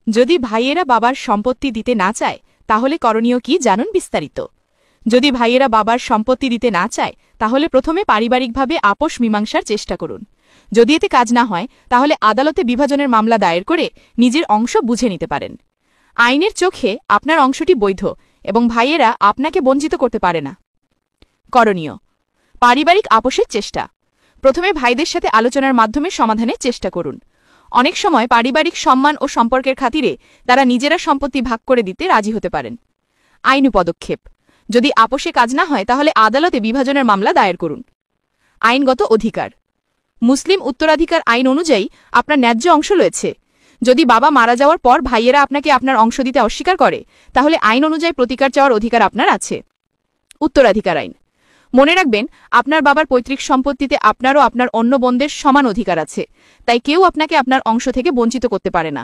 যদি ভাইয়েরা বাবার সম্পত্তি দিতে না চায় তাহলে করণীয় কি জানুন বিস্তারিত। যদি ভাইয়েরা বাবার সম্পত্তি দিতে না চায় তাহলে প্রথমে পারিবারিকভাবে আপোষ মীমাংসার চেষ্টা করুন। যদি এতে কাজ না হয় তাহলে আদালতে বিভাজনের মামলা দায়ের করে নিজের অংশ বুঝে নিতে পারেন। আইনের চোখে আপনার অংশটি বৈধ এবং ভাইয়েরা আপনাকে বঞ্চিত করতে পারে না। করণীয়: পারিবারিক আপোষের চেষ্টা। প্রথমে ভাইদের সাথে আলোচনার মাধ্যমে সমাধানের চেষ্টা করুন। অনেক সময় পারিবারিক সম্মান ও সম্পর্কের খাতিরে তারা নিজেরা সম্পত্তি ভাগ করে দিতে রাজি হতে পারেন। আইনি পদক্ষেপ: যদি আপোষে কাজ না হয় তাহলে আদালতে বিভাজনের মামলা দায়ের করুন। আইনগত অধিকার: মুসলিম উত্তরাধিকার আইন অনুযায়ী আপনার ন্যায্য অংশ রয়েছে। যদি বাবা মারা যাওয়ার পর ভাইয়েরা আপনাকে আপনার অংশ দিতে অস্বীকার করে তাহলে আইন অনুযায়ী প্রতিকার চাওয়ার অধিকার আপনার আছে। উত্তরাধিকার আইন: মনে রাখবেন, আপনার বাবার পৈতৃক সম্পত্তিতে আপনারও আপনার অন্য বোনদের সমান অধিকার আছে, তাই কেউ আপনাকে আপনার অংশ থেকে বঞ্চিত করতে পারে না।